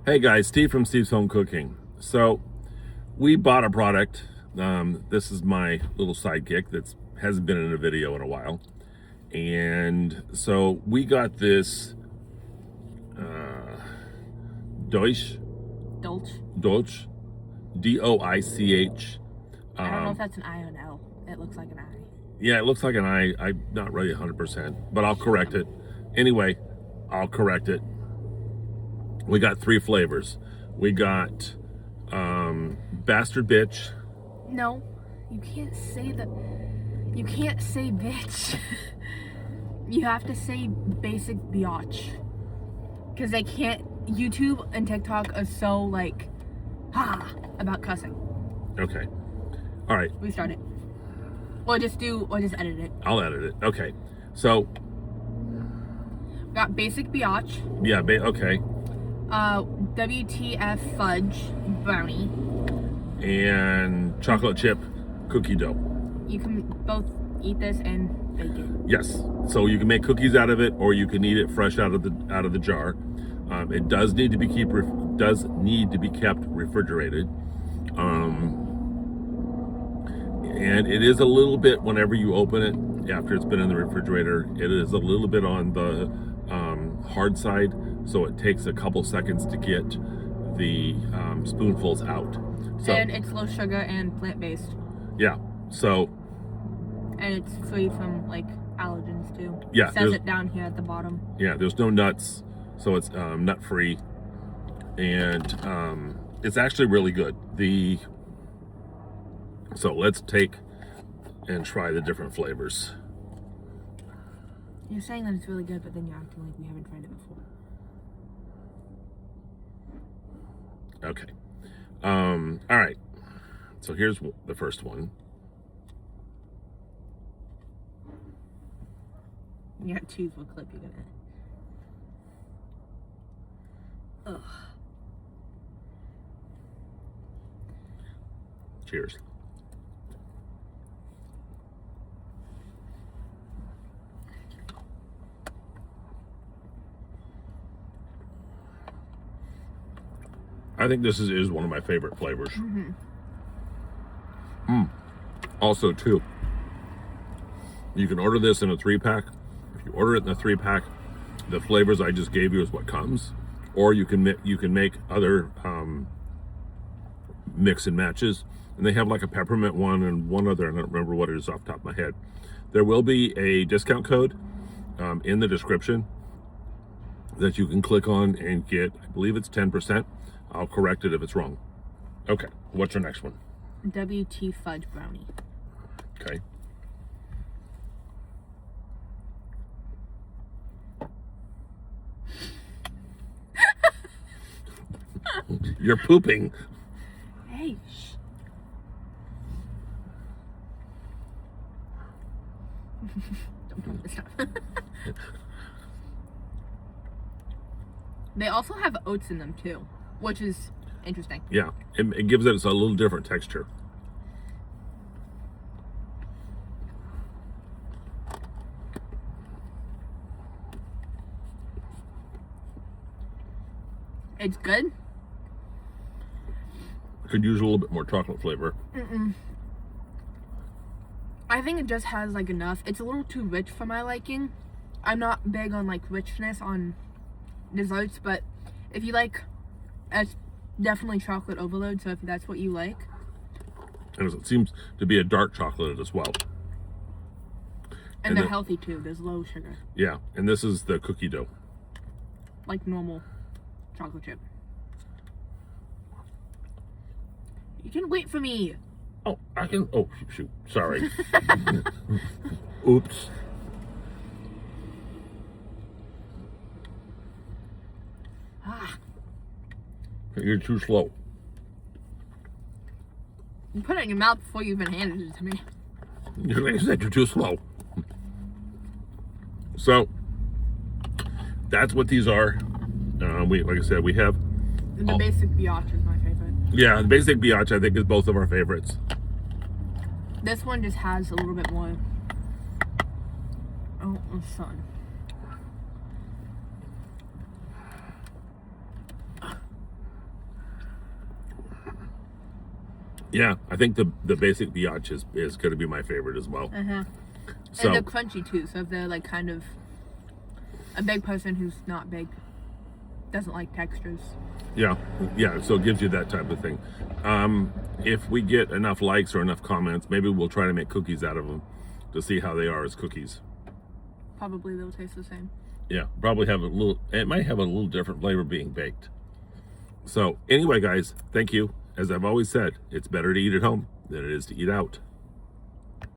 Hey guys, Steve from Steve's Home Cooking. So we bought a product. This is my little sidekick that hasn't been in a video in a while. And so we got this Doich, Dolch. D-O-I-C-H. I don't know if that's an I or an L. It looks like an I. Yeah, it looks like an I. I'm not really 100%, but I'll correct it. Anyway, I'll correct it. We got 3 flavors. We got Bastard Bitch. No, you can't say that. You can't say bitch. You have to say basic biatch. Because they can't. YouTube and TikTok are so like, about cussing. Okay. All right. We start it. Or just edit it. I'll edit it. Okay. So. Got basic biatch. Yeah. Okay. WTF fudge brownie. And chocolate chip cookie dough. You can both eat this and bake it. Yes. So you can make cookies out of it, or you can eat it fresh out of the jar. It does need to be kept refrigerated. And it is a little bit, whenever you open it after it's been in the refrigerator, it is a little bit on the hard side, so it takes a couple seconds to get the spoonfuls out. So, and it's low sugar and plant-based. Yeah. So. And it's free from like allergens too. Yeah. It says it down here at the bottom. Yeah. There's no nuts, so it's nut-free, and it's actually really good. So let's take and try the different flavors. You're saying that it's really good, but then you're acting like we haven't tried it before. Okay. All right. So here's the first one. You got to choose what clip you're gonna. Ugh. Cheers. I think this is one of my favorite flavors. Also, too, you can order this in a 3-pack. If you order it in a 3-pack, the flavors I just gave you is what comes, or you can make other mix and matches. And they have like a peppermint one and one other. I don't remember what it is off the top of my head. There will be a discount code in the description that you can click on and get. I believe it's 10%. I'll correct it if it's wrong. Okay, what's your next one? WT fudge brownie. Okay. You're pooping. Hey, shh. Don't this stuff. They also have oats in them too, which is interesting. Yeah, it gives it a little different texture. It's good. Could use a little bit more chocolate flavor. I think it just has like enough. It's a little too rich for my liking. I'm not big on like richness on desserts, but if you like, it's definitely chocolate overload, so if that's what you like. And it seems to be a dark chocolate as well. And they're healthy too. There's low sugar. Yeah, and this is the cookie dough. Like normal chocolate chip. You can wait for me. Oh, I can. Oh, shoot. Sorry. Oops. You're too slow. You put it in your mouth before you even handed it to me. Like I said, you're too slow. So, that's what these are. Like I said, we have... The basic biatch is my favorite. Yeah, the basic biatch, I think, is both of our favorites. This one just has a little bit more... Oh, the sun. Yeah, I think the basic brioche is going to be my favorite as well. So, and they're crunchy too, so if they're like kind of a big person who's not big, doesn't like textures. yeah, so it gives you that type of thing. If we get enough likes or enough comments, maybe we'll try to make cookies out of them to see how they are as cookies. Probably they'll taste the same. Yeah, probably have it might have a little different flavor being baked. So anyway, guys, thank you. As I've always said, it's better to eat at home than it is to eat out.